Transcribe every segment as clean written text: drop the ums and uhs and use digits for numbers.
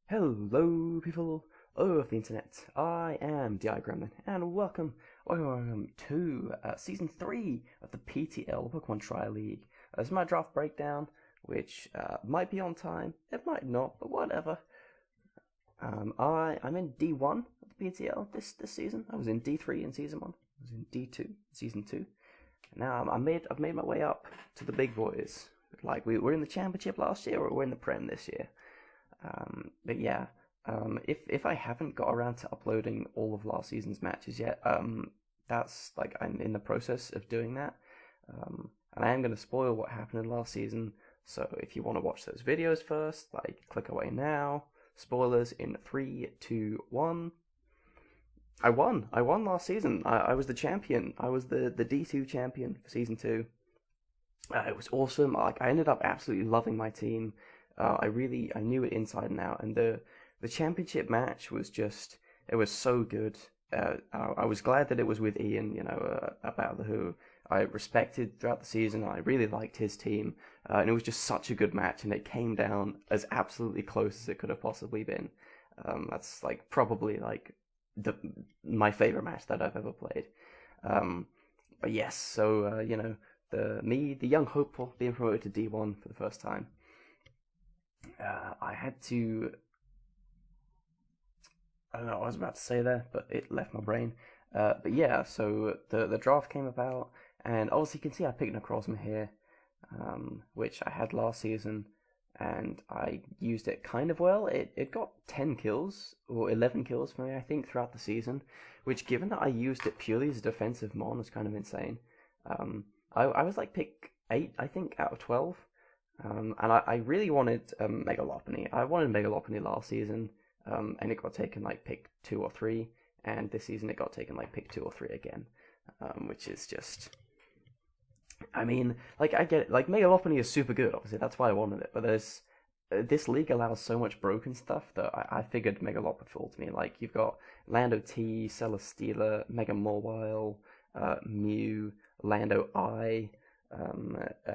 Hello, people of the internet. I am DI Gremlin, and welcome to Season 3 of the PTL Pokemon Tri League. This is my draft breakdown, which might be on time, it might not, but whatever. I'm in D1 of the PTL this season. I was in D3 in Season 1, I was in D2 Season 2. Now I've made my way up to the big boys. Like, we were in the Championship last year, or we're in the Prem this year. But yeah, if I haven't got around to uploading all of last season's matches yet, that's like I'm in the process of doing that. And I am going to spoil what happened in last season. So if you want to watch those videos first, like, click away now. Spoilers in 3, 2, 1. I won last season. I was the champion. I was the D2 champion for season 2. It was awesome. Like, I ended up absolutely loving my team. I knew it inside and out, and the championship match was it was so good. I was glad that it was with Ian, about who I respected throughout the season. I really liked his team, and it was just such a good match, and it came down as absolutely close as it could have possibly been. That's like probably like my favorite match that I've ever played. But yes, so the young hopeful being promoted to D1 for the first time. I had to. I don't know what I was about to say there, but it left my brain. But yeah, so the draft came about, and obviously you can see I picked Necrozma here, which I had last season, and I used it kind of well. It got 10 kills, or 11 kills for me, I think, throughout the season, which, given that I used it purely as a defensive mon, was kind of insane. I was like pick 8, I think, out of 12. And I really wanted Mega Lopunny. I wanted Mega Lopunny last season, and it got taken like pick 2 or 3, and this season it got taken like pick 2 or 3 again, which is just. I mean, like, I get it. Like, Mega Lopunny is super good, obviously, that's why I wanted it, but this league allows so much broken stuff that I figured Mega Lop would fall to me. Like, you've got Lando T, Celesteela, Mega Mawile, Mew, Lando I,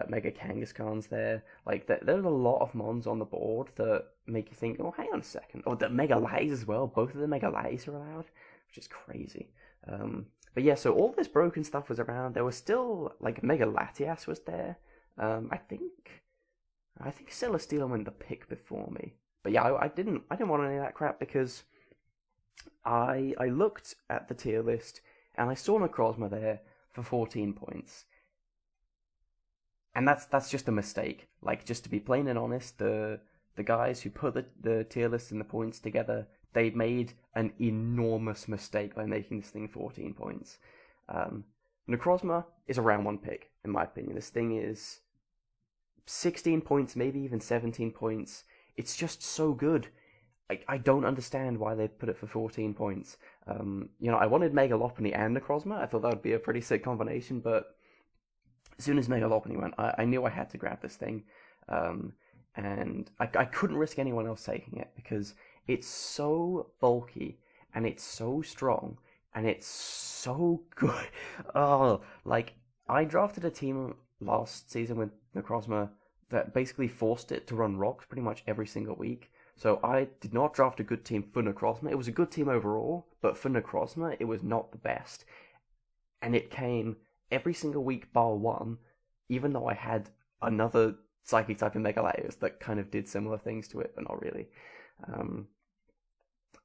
Mega Kangaskhan's there. Like, there's a lot of mons on the board that make you think, oh, hang on a second. Or the Mega Lays as well. Both of the Mega Lays are allowed, which is crazy. But yeah, so all this broken stuff was around. There was still, like, Mega Latias was there. I think Celesteela went the pick before me. But yeah, I didn't want any of that crap because I looked at the tier list and I saw Necrozma there for 14 points. And that's just a mistake. Like, just to be plain and honest, the guys who put the tier list and the points together, they made an enormous mistake by making this thing 14 points. Necrozma is a round 1 pick, in my opinion. This thing is 16 points, maybe even 17 points. It's just so good. I don't understand why they put it for 14 points. I wanted Mega Lopunny and Necrozma. I thought that would be a pretty sick combination, but as soon as Mega Lopunny went, I knew I had to grab this thing. And I couldn't risk anyone else taking it because it's so bulky and it's so strong and it's so good. Oh, like, I drafted a team last season with Necrozma that basically forced it to run rocks pretty much every single week. So I did not draft a good team for Necrozma. It was a good team overall, but for Necrozma, it was not the best. And it came every single week bar 1, even though I had another Psychic type in Mega Layers that kind of did similar things to it, but not really.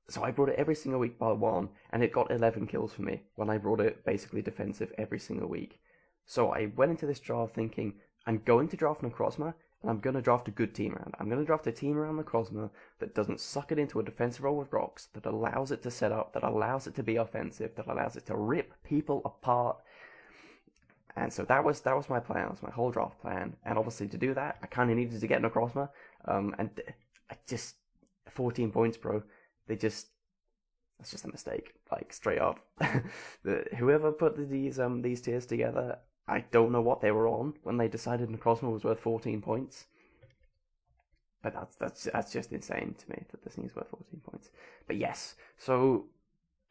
So I brought it every single week bar 1, and it got 11 kills for me when I brought it basically defensive every single week. So I went into this draft thinking, I'm going to draft Necrozma, and I'm going to draft a good team around. I'm going to draft a team around Necrozma that doesn't suck it into a defensive role with rocks, that allows it to set up, that allows it to be offensive, that allows it to rip people apart. And so that was my plan. That was my whole draft plan. And obviously, to do that, I kind of needed to get Necrozma. And I just 14 points, bro. That's just a mistake. Like, straight up. Whoever put these tiers together, I don't know what they were on when they decided Necrozma was worth 14 points. But that's just insane to me that this thing is worth 14 points. But yes, so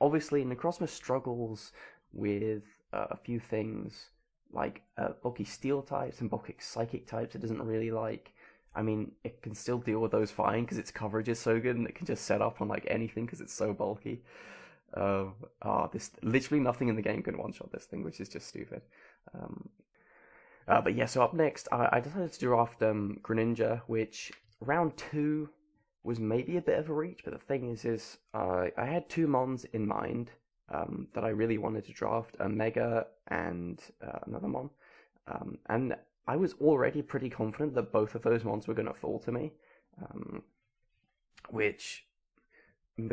obviously Necrozma struggles with a few things, like bulky steel types and bulky psychic types it doesn't really like. I mean, it can still deal with those fine because its coverage is so good and it can just set up on like anything because it's so bulky. This literally nothing in the game can one-shot this thing, which is just stupid. Um, but yeah, so up next, I decided to draft Greninja, which round 2 was maybe a bit of a reach, but the thing is I had 2 mons in mind that I really wanted to draft, a Mega and another mon. And I was already pretty confident that both of those mons were going to fall to me, which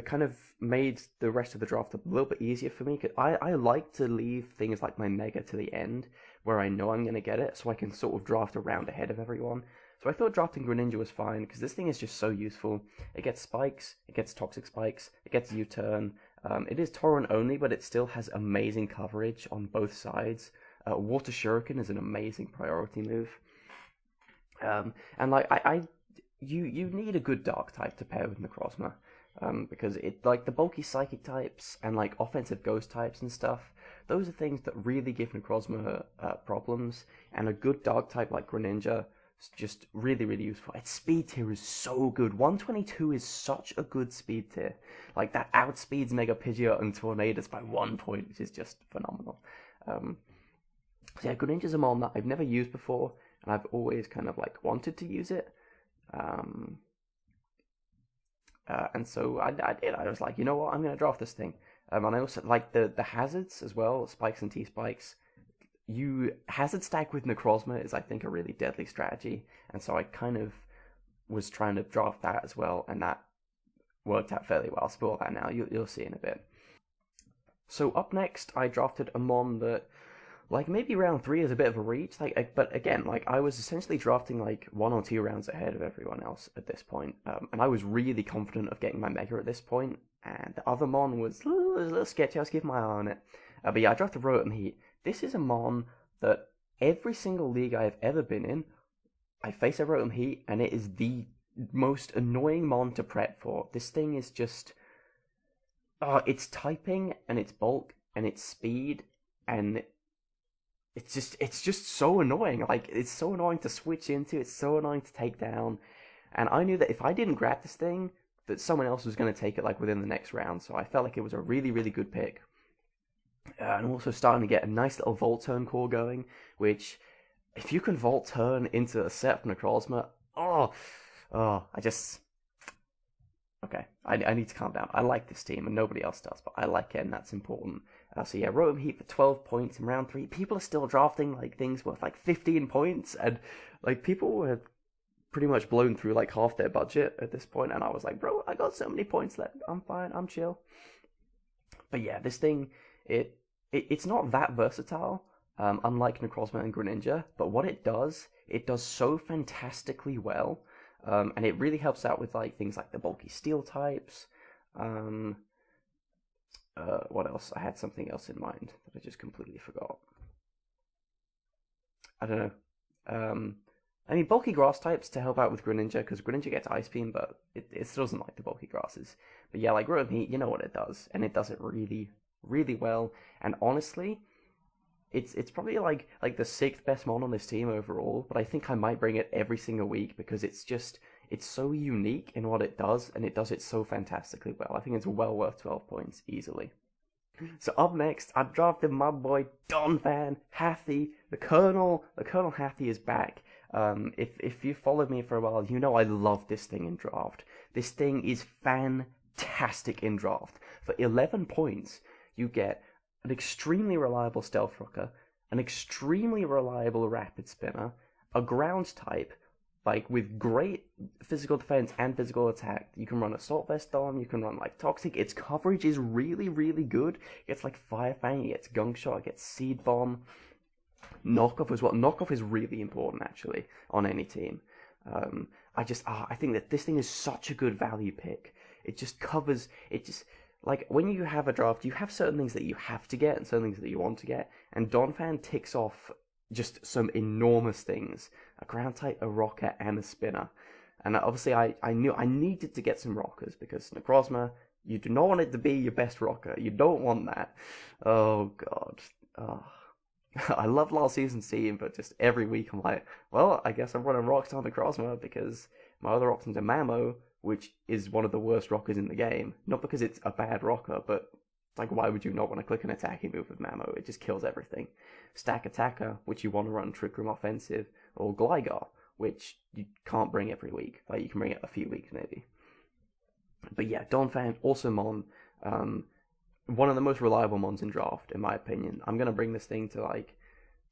kind of made the rest of the draft a little bit easier for me. Cause I like to leave things like my Mega to the end, where I know I'm going to get it, so I can sort of draft around ahead of everyone. So I thought drafting Greninja was fine, because this thing is just so useful. It gets spikes, it gets toxic spikes, it gets U-turn. It is Torrent only, but it still has amazing coverage on both sides. Water Shuriken is an amazing priority move. And like you need a good Dark type to pair with Necrozma. Because it like the bulky psychic types and like offensive ghost types and stuff, those are things that really give Necrozma problems, and a good Dark type like Greninja is just really, really useful. Its speed tier is so good. 122 is such a good speed tier. Like, that outspeeds Mega Pidgeot and Tornadus by 1 point, which is just phenomenal. So yeah, Greninja's a mon that I've never used before, and I've always kind of like wanted to use it. And so I did. I was like, you know what, I'm going to draft this thing. And I also like the hazards as well, spikes and T-spikes. You hazard stack with Necrozma is, I think, a really deadly strategy. And so I kind of was trying to draft that as well, and that worked out fairly well. I'll spoil that now. You'll see in a bit. So up next, I drafted a mon that, like, maybe round 3 is a bit of a reach, like, but again, like, I was essentially drafting, like, 1 or 2 rounds ahead of everyone else at this point, and I was really confident of getting my Mega at this point, and the other mon was a little sketchy. I was keeping my eye on it, but yeah, I drafted Rotom Heat. This is a mon that every single league I've ever been in, I face a Rotom Heat, and it is the most annoying mon to prep for. This thing is just, its typing, and its bulk, and its speed, and it's just so annoying. Like, it's so annoying to switch into, it's so annoying to take down. And I knew that if I didn't grab this thing, that someone else was going to take it, like, within the next round. So I felt like it was a really, really good pick. And also starting to get a nice little Volt Turn core going, which, if you can Volt Turn into a set from Necrozma, okay, I need to calm down. I like this team, and nobody else does, but I like it, and that's important. So yeah, Rotom Heat for 12 points in round 3. People are still drafting, like, things worth, like, 15 points, and, like, people have pretty much blown through, like, half their budget at this point, and I was like, bro, I got so many points left. I'm fine, I'm chill. But yeah, this thing, it's not that versatile, unlike Necrozma and Greninja, but what it does so fantastically well. And it really helps out with, like, things like the bulky steel types. What else? I had something else in mind that I just completely forgot. I don't know. I mean, bulky grass types to help out with Greninja, because Greninja gets Ice Beam, but it still doesn't like the bulky grasses. But yeah, like Rotom Heat, you know what it does, and it does it really, really well. And honestly, it's probably like the 6th best mon on this team overall, but I think I might bring it every single week because it's so unique in what it does, and it does it so fantastically well. I think it's well worth 12 points easily. So up next, I drafted my boy Donphan Hathi. The Colonel Hathi is back. If you followed me for a while, you know I love this thing in draft. This thing is fantastic in draft. For 11 points, you get an extremely reliable Stealth Rocker, an extremely reliable Rapid Spinner, a Ground type, like, with great physical defense and physical attack. You can run Assault Vest on, you can run, like, Toxic. Its coverage is really, really good. It gets, like, Fire Fang, it gets Gunk Shot, it gets Seed Bomb. Knockoff as well. Knockoff is really important, actually, on any team. I think that this thing is such a good value pick. It just covers, like, when you have a draft, you have certain things that you have to get and certain things that you want to get, and Donphan ticks off just some enormous things. A Ground type, a Rocker, and a Spinner. And obviously I knew I needed to get some Rockers, because Necrozma, you do not want it to be your best Rocker. You don't want that. Oh, God. I loved last season's team, but just every week I'm like, well, I guess I'm running Rockstar Necrozma because my other option's a Mamo, which is one of the worst rockers in the game. Not because it's a bad rocker, but like, why would you not want to click an attacking move with Mamo? It just kills everything. Stack Attacker, which you want to run Trick Room Offensive, or Gligar, which you can't bring every week. Like, you can bring it a few weeks maybe. But yeah, Donphan, also Mon. One of the most reliable Mons in draft, in my opinion. I'm going to bring this thing to like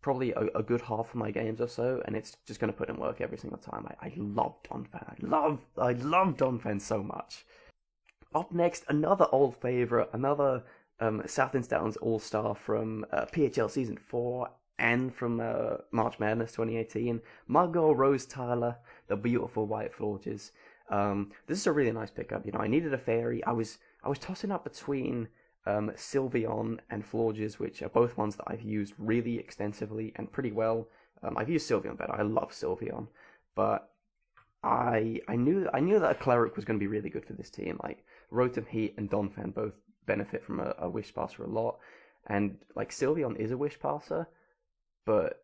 probably a good half of my games or so, and it's just going to put in work every single time. I love Donphan. I love Donphan so much. Up next, another old favourite, another Southend Stoutlands All-Star from PTL Season 4 and from March Madness 2018. My girl Rose Tyler, the beautiful white Florges. This is a really nice pickup. You know, I needed a fairy. I was tossing up between Sylveon and Florges, which are both ones that I've used really extensively and pretty well. I've used Sylveon better. I love Sylveon, but I knew that a Cleric was going to be really good for this team. Like, Rotom Heat and Donphan both benefit from a Wish Passer a lot, and like Sylveon is a Wish Passer, but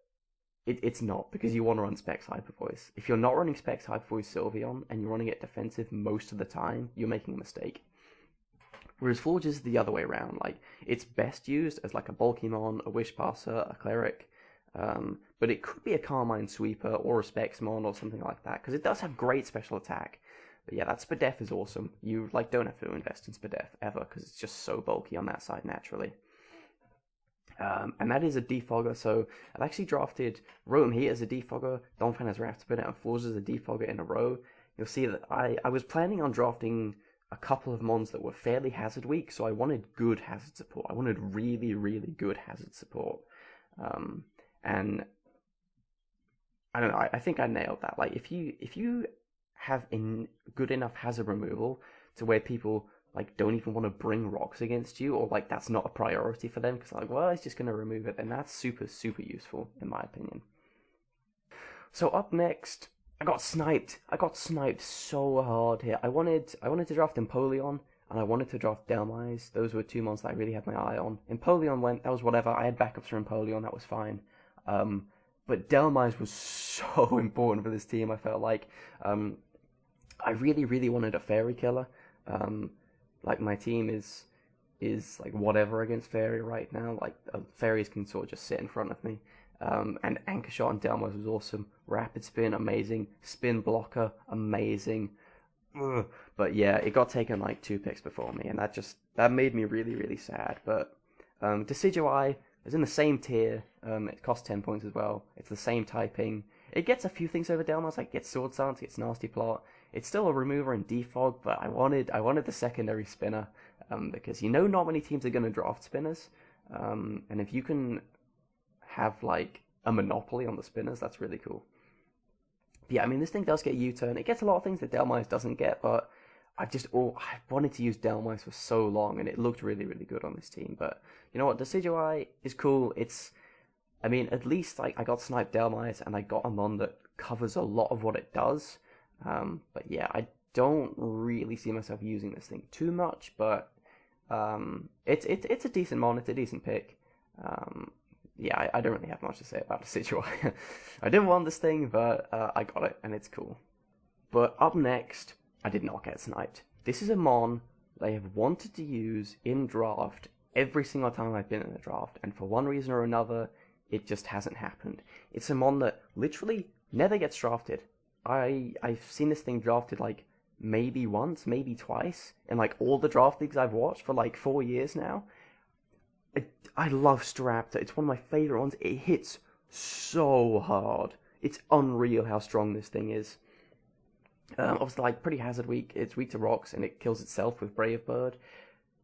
it's not, because you want to run Specs Hyper Voice. If you're not running Specs Hyper Voice Sylveon and you're running it defensive most of the time, you're making a mistake. Whereas Forge is the other way around. Like, it's best used as like a Bulkymon, a Wish Passer, a Cleric, but it could be a Carmine Sweeper or a Spexmon or something like that, because it does have great special attack. But yeah, that Spadef is awesome. You like don't have to invest in Spadef ever, because it's just so bulky on that side naturally. And that is a defogger, so I've actually drafted Rotom Heat as a defogger, Donphan as Raftspin, and Forge as a defogger in a row. You'll see that I was planning on drafting a couple of mons that were fairly hazard weak, so I wanted good hazard support. I wanted really, really good hazard support. And I don't know, I think I nailed that. Like, if you have good enough hazard removal to where people like don't even want to bring rocks against you, or like that's not a priority for them because like, well, it's just going to remove it, then that's super, super useful in my opinion. So up next, I got sniped so hard here. I wanted to draft Empoleon, and I wanted to draft Delmise. Those were two mons that I really had my eye on. Empoleon went, that was whatever. I had backups for Empoleon, that was fine. But Delmise was so important for this team, I felt like. I really, really wanted a Fairy Killer. Like, my team is like whatever against Fairy right now. Like, Fairies can sort of just sit in front of me. And Anchor Shot and Delmise was awesome. Rapid Spin, amazing. Spin Blocker, amazing. Ugh. But yeah, it got taken like 2 picks before me, and that made me really, really sad. But Decidueye is in the same tier. It costs 10 points as well. It's the same typing. It gets a few things over Delmise, like gets Sword Stance, gets Nasty Plot. It's still a remover and defog, but I wanted the secondary spinner, because not many teams are going to draft spinners, and if you can have like a monopoly on the spinners, that's really cool. But yeah, I mean, this thing does get U-turn. It gets a lot of things that Delmise doesn't get, but I wanted to use Delmise for so long, and it looked really, really good on this team. But you know what, Decidueye is cool. At least like I got sniped Delmise, and I got a mon that covers a lot of what it does. But yeah, I don't really see myself using this thing too much, but it's a decent mon, it's a decent pick. Yeah, I don't really have much to say about the Decidueye. I didn't want this thing, but I got it, and it's cool. But up next, I did not get sniped. This is a mon that I have wanted to use in draft every single time I've been in a draft, and for one reason or another, it just hasn't happened. It's a mon that literally never gets drafted. I've seen this thing drafted like maybe once, maybe twice, in like all the draft leagues I've watched for like 4 years now. I love Staraptor. It's one of my favorite ones. It hits so hard. It's unreal how strong this thing is. Obviously, like, pretty hazard weak. It's weak to rocks, and it kills itself with Brave Bird.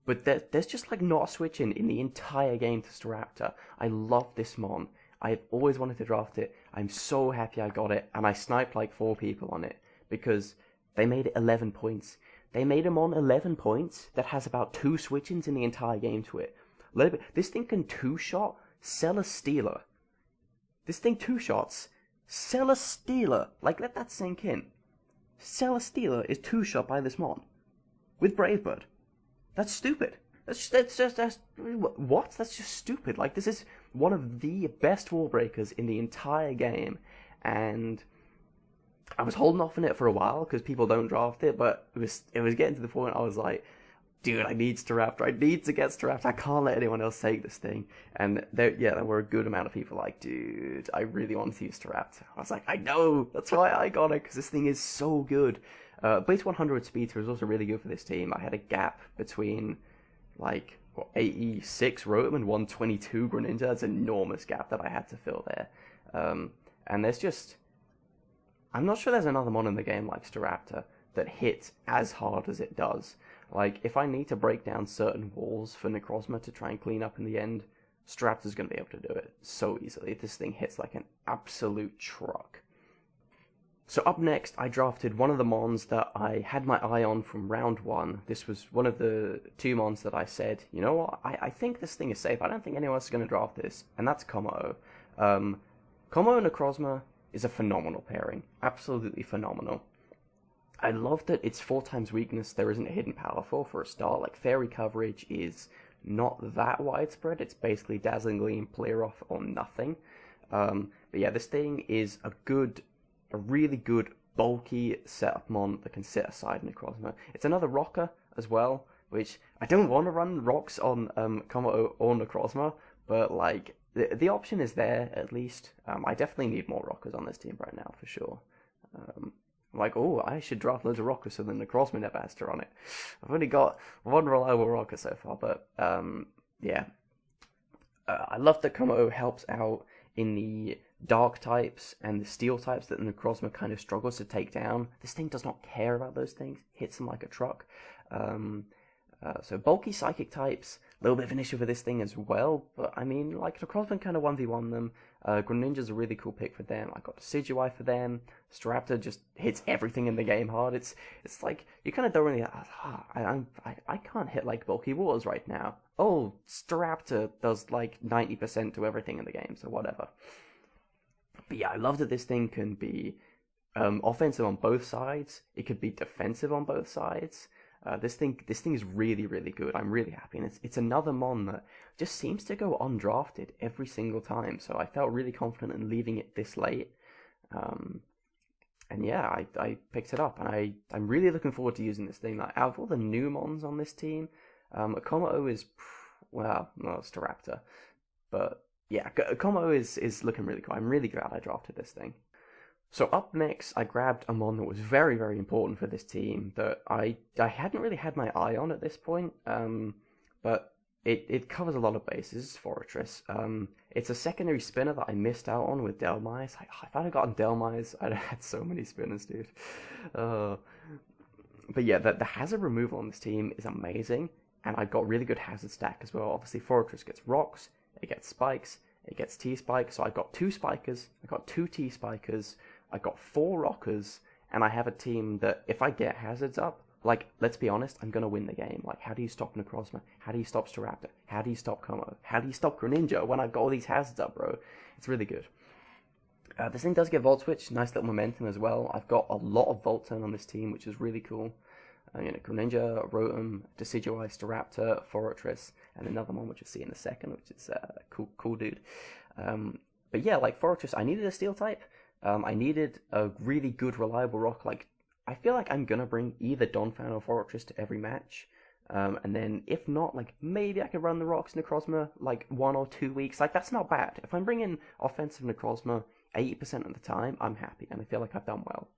But there's just like not a switch in the entire game to Staraptor. I love this mon. I've always wanted to draft it. I'm so happy I got it, and I sniped like 4 people on it because they made it 11 points. They made him on 11 points that has about 2 switch-ins in the entire game to it. This thing can 2-shot Celesteela. This thing 2-shots Celesteela. Like, let that sink in. Celesteela is 2-shot by this mon with Brave Bird. That's stupid. That's what? That's just stupid. Like, this is one of the best wall breakers in the entire game, and I was holding off on it for a while because people don't draft it, but it was getting to the point I was like, dude, I need Staraptor. I need to get Staraptor. I can't let anyone else take this thing. And there were a good amount of people like, dude, I really want to use Staraptor. I was like, I know, that's why I got it, because this thing is so good. Base 100 Speedster is also really good for this team. I had a gap between, 86 Rotom and 122 Greninja. That's an enormous gap that I had to fill there. And there's just... I'm not sure there's another mon in the game like Staraptor that hits as hard as it does. Like, if I need to break down certain walls for Necrozma to try and clean up in the end, Staraptor's going to be able to do it so easily. This thing hits like an absolute truck. So up next, I drafted one of the mons that I had my eye on from round 1. This was one of the 2 mons that I said, you know what, I think this thing is safe. I don't think anyone else is going to draft this, and that's Como. Como and Necrozma is a phenomenal pairing. Absolutely phenomenal. I love that it's 4 times weakness there isn't a hidden power for a start. Like, fairy coverage is not that widespread. It's basically Dazzling Gleam, Clear Off, or nothing. But yeah, this thing is a really good, bulky setup mon that can sit aside Necrozma. It's another rocker as well, which I don't want to run rocks on Como or Necrozma, but like, the option is there at least. I definitely need more rockers on this team right now, for sure. I'm like, oh, I should draft loads of rockers so the Necrozma never has to run it. I've only got one reliable rocker so far, but yeah. I love that Como helps out in the dark types and the steel types that the Necrozma kind of struggles to take down. This thing does not care about those things, hits them like a truck. So bulky psychic types, a little bit of an issue for this thing as well, but I mean, like, Necrozma kind of 1v1 them. Greninja's a really cool pick for them. I got Decidueye for them. Staraptor just hits everything in the game hard. It's like, you kind of don't really, I can't hit like bulky waters right now. Oh, Staraptor does like 90% to everything in the game, so whatever. But yeah, I love that this thing can be offensive on both sides. It could be defensive on both sides. This thing is really, really good. I'm really happy, and it's another mon that just seems to go undrafted every single time. So I felt really confident in leaving it this late, and yeah, I picked it up, and I'm really looking forward to using this thing. Like, out of all the new mons on this team, Como is Staraptor, but yeah, Como is looking really cool. I'm really glad I drafted this thing. So up next, I grabbed a mon that was very, very important for this team that I hadn't really had my eye on at this point, but it covers a lot of bases. It's Fortress. It's a secondary spinner that I missed out on with Delmise. If I'd have gotten Delmise, I'd have had so many spinners, dude. But yeah, the hazard removal on this team is amazing, and I got really good hazard stack as well. Obviously, Fortress gets rocks, it gets spikes, it gets T-spikes, so I got 2 spikers, I got 2 T-spikers, I got 4 rockers, and I have a team that, if I get hazards up, like, let's be honest, I'm going to win the game. Like, how do you stop Necrozma? How do you stop Staraptor? How do you stop Como? How do you stop Greninja when I've got all these hazards up, bro? It's really good. This thing does get Volt Switch, nice little momentum as well. I've got a lot of Volt Turn on this team, which is really cool. Greninja, Rotom, Decidueye, Staraptor, Fortress, and another one which you'll see in a second, which is cool dude. But yeah, like, Fortress, I needed a Steel type. I needed a really good, reliable rock. Like, I feel like I'm gonna bring either Donphan or Fortress to every match. And then, if not, like, maybe I could run the rocks Necrozma, like, 1 or 2 weeks. Like, that's not bad. If I'm bringing offensive Necrozma 80% of the time, I'm happy, and I feel like I've done well.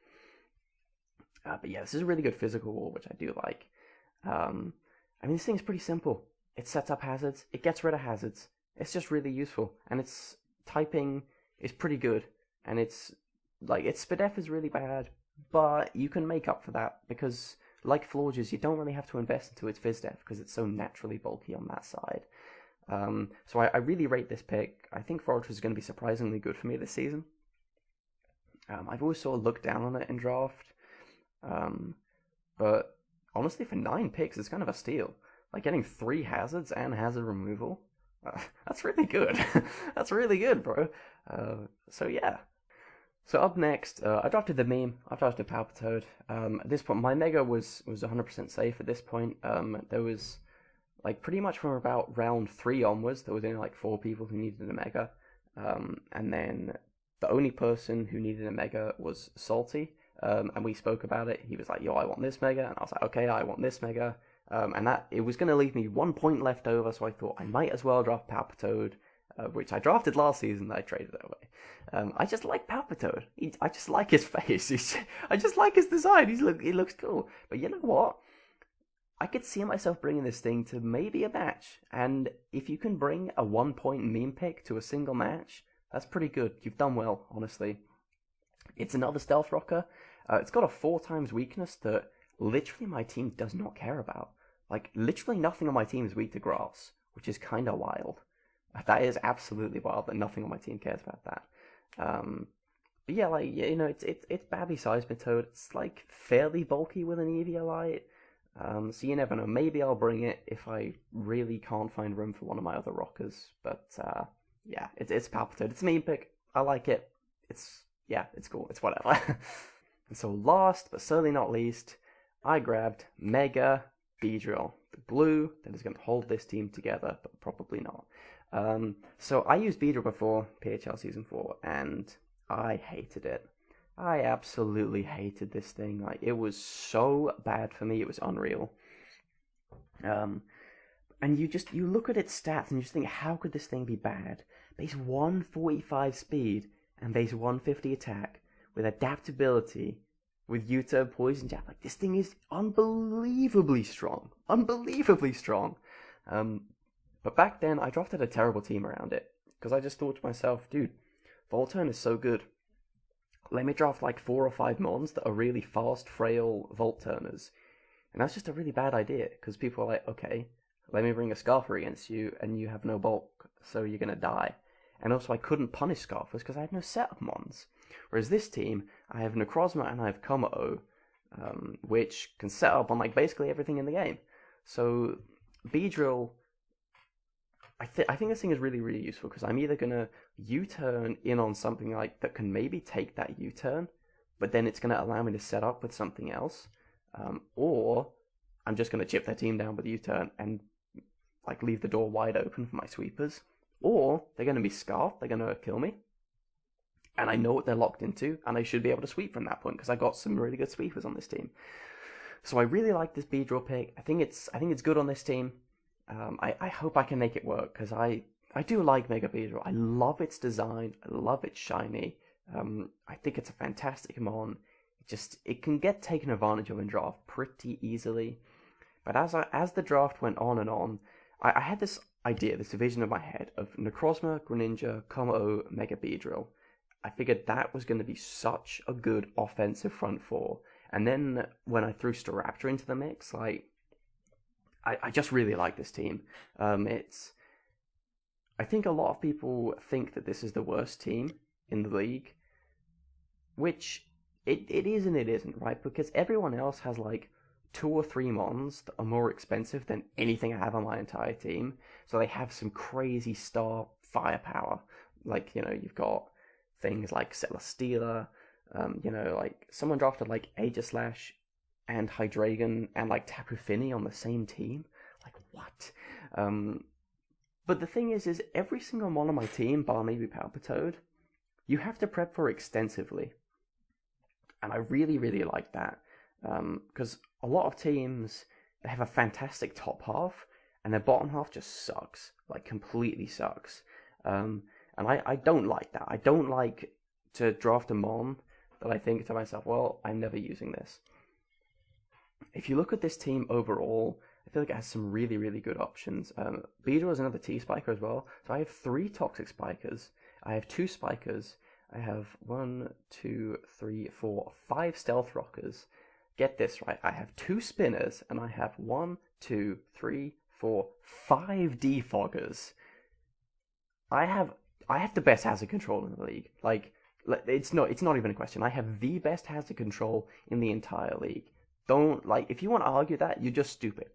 But yeah, this is a really good physical wall, which I do like. I mean, this thing's pretty simple. It sets up hazards, it gets rid of hazards. It's just really useful, and its typing is pretty good. And its Spadef is really bad, but you can make up for that, because, like Florges, you don't really have to invest into its Fizdef, because it's so naturally bulky on that side. So I really rate this pick. I think Fortress is going to be surprisingly good for me this season. I've always sort of looked down on it in draft, but honestly, for 9 picks, it's kind of a steal. Like, getting 3 hazards and hazard removal, that's really good. That's really good, bro. So yeah. So up next, I drafted the meme. I drafted Palpitoad. At this point, my Mega was 100% safe at this point. There was like pretty much from about round 3 onwards, there was only like 4 people who needed a mega, and then the only person who needed a mega was Salty, and we spoke about it. He was like, "Yo, I want this mega," and I was like, "Okay, I want this mega," and that it was going to leave me 1 point left over, so I thought I might as well draft Palpitoad, which I drafted last season. I traded it away. I just like Palpitoad. I just like his face. I just like his design. He looks cool. But you know what? I could see myself bringing this thing to maybe a match, and if you can bring a 1 point meme pick to a single match, that's pretty good. You've done well, honestly. It's another stealth rocker. It's got a 4 times weakness that literally my team does not care about. Like, literally nothing on my team is weak to grass, which is kind of wild. That is absolutely wild that nothing on my team cares about that. But yeah, like, you know, it's Babby Seismitoad. It's like fairly bulky with an Eviolite. So you never know. Maybe I'll bring it if I really can't find room for one of my other rockers. But yeah, it's Palpitoad. It's a meme pick. I like it. It's cool. It's whatever. And so last but certainly not least, I grabbed Mega Beedrill, the glue that is going to hold this team together, but probably not. So I used Beedrill before PHL Season 4, and I hated it. I absolutely hated this thing. Like, it was so bad for me, it was unreal. And you look at its stats and you just think, how could this thing be bad? Base 145 speed and base 150 attack with adaptability, with U-turn, poison jab. Like, this thing is unbelievably strong. Unbelievably strong. But back then, I drafted a terrible team around it, because I just thought to myself, dude, Volturn is so good. Let me draft like 4 or 5 mons that are really fast, frail Volt Turners. And that's just a really bad idea, because people are like, okay, let me bring a Scarfer against you, and you have no bulk, so you're going to die. And also, I couldn't punish Scarfers because I had no setup mons. Whereas this team, I have Necrozma and I have Kommo-o, which can set up on like basically everything in the game. So, Beedrill, I think this thing is really, really useful, because I'm either going to U-turn in on something like that can maybe take that U-turn, but then it's going to allow me to set up with something else, or I'm just going to chip their team down with U-turn and like leave the door wide open for my sweepers, or they're going to be scarfed, they're going to kill me, and I know what they're locked into, and I should be able to sweep from that point, because I got some really good sweepers on this team. So I really like this Beedrill pick. I think it's good on this team. I hope I can make it work, because I do like Mega Beedrill. I love its design. I love its shiny. I think it's a fantastic mon. It can get taken advantage of in draft pretty easily. But as the draft went on and on, I had this idea, this vision in my head of Necrozma, Greninja, Kommo-o, Mega Beedrill. I figured that was going to be such a good offensive front four. And then when I threw Staraptor into the mix, like, I just really like this team. I think a lot of people think that this is the worst team in the league, which it is and it isn't, right? Because everyone else has like 2 or 3 mons that are more expensive than anything I have on my entire team. So they have some crazy star firepower. Like, you know, you've got things like Celesteela, you know, like someone drafted like Aegislash and Hydreigon and like Tapu Fini on the same team. Like, what? But the thing is every single mon on my team, bar maybe Palpitoad, you have to prep for extensively. And I really, really like that. Because a lot of teams, they have a fantastic top half, and their bottom half just sucks. Like, completely sucks. And I don't like that. I don't like to draft a mon that I think to myself, well, I'm never using this. If you look at this team overall, I feel like it has some really, really good options. Beedrill is another T-Spiker as well. So I have 3 Toxic Spikers. I have 2 Spikers. I have 1, 2, 3, 4, 5 Stealth Rockers. Get this right. I have 2 Spinners, and I have 1, 2, 3, 4, 5 Defoggers. I have the best hazard control in the league. Like, it's not even a question. I have the best hazard control in the entire league. Don't, like, if you want to argue that, you're just stupid.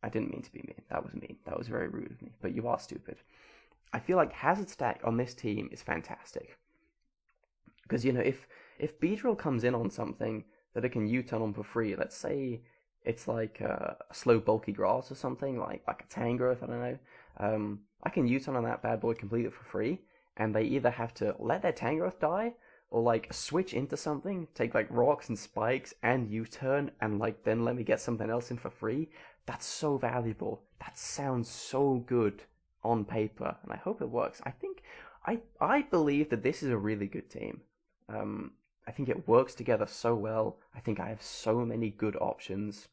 I didn't mean to be mean. That was mean. That was very rude of me. But you are stupid. I feel like hazard stack on this team is fantastic. Because, you know, if Beedrill comes in on something that it can U-turn on for free, let's say it's like a slow bulky grass or something, like a Tangrowth, I don't know. I can U-turn on that bad boy completely for free, and they either have to let their Tangrowth die, or like switch into something, take like rocks and spikes and U-turn, and like then let me get something else in for free. That's so valuable. That sounds so good on paper, and I hope it works. I believe that this is a really good team. I think it works together so well. I think I have so many good options.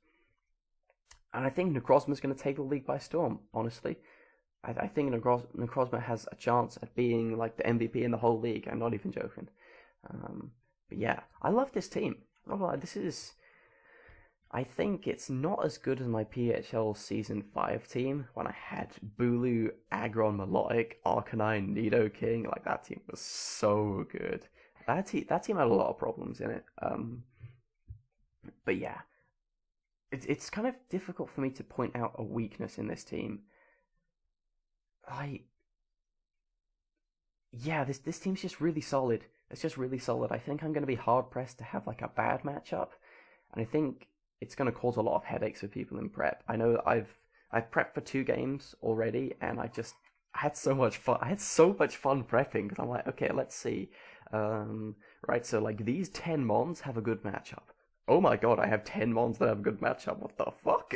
And I think Necrozma's going to take the league by storm, honestly. I think Necrozma has a chance at being like the MVP in the whole league. I'm not even joking. But yeah, I love this team. This is... I think it's not as good as my PHL Season 5 team when I had Bulu, Aggron, Melodic, Arcanine, Nidoking. Like, that team was so good. That team had a lot of problems in it. But yeah, it's kind of difficult for me to point out a weakness in this team. This team's just really solid. It's just really solid. I think I'm going to be hard pressed to have like a bad matchup, and I think it's going to cause a lot of headaches for people in prep. I know I've prepped for 2 games already, and I had so much fun. I had so much fun prepping because I'm like, okay, let's see. Right, so like these 10 mons have a good matchup. Oh my god, I have 10 mons that have a good matchup. What the fuck?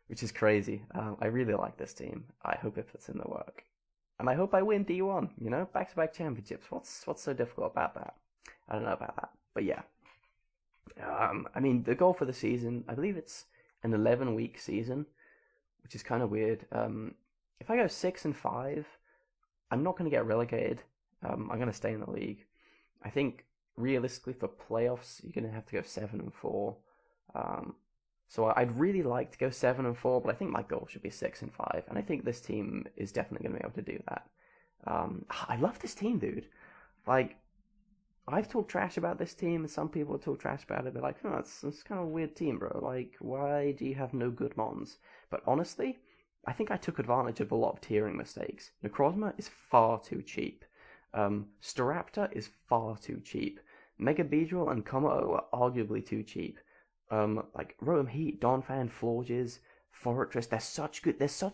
Which is crazy. I really like this team. I hope it puts in the work. And I hope I win D1, back-to-back championships. What's so difficult about that? I don't know about that. But yeah. I mean, the goal for the season, I believe it's an 11-week season, which is kind of weird. If I go 6-5, I'm not going to get relegated. I'm going to stay in the league. I think realistically for playoffs, you're going to have to go 7-4. So I'd really like to go 7-4, but I think my goal should be 6-5, and I think this team is definitely going to be able to do that. I love this team, dude. Like, I've talked trash about this team, and some people talk trash about it. They're like, oh, it's kind of a weird team, bro. Like, why do you have no good mons? But honestly, I think I took advantage of a lot of tiering mistakes. Necrozma is far too cheap. Staraptor is far too cheap. Mega Beedrill and Kommo are arguably too cheap. Like Rotom Heat, Donphan, Florges, Fortress, they're such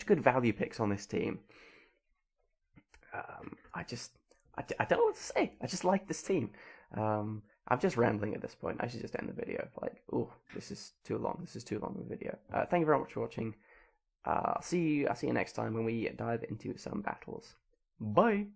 good value picks on this team. I don't know what to say. I just like this team. I'm just rambling at this point. I should just end the video. Like, oh, this is too long. This is too long of a video. Thank you very much for watching. I'll see you next time when we dive into some battles. Bye.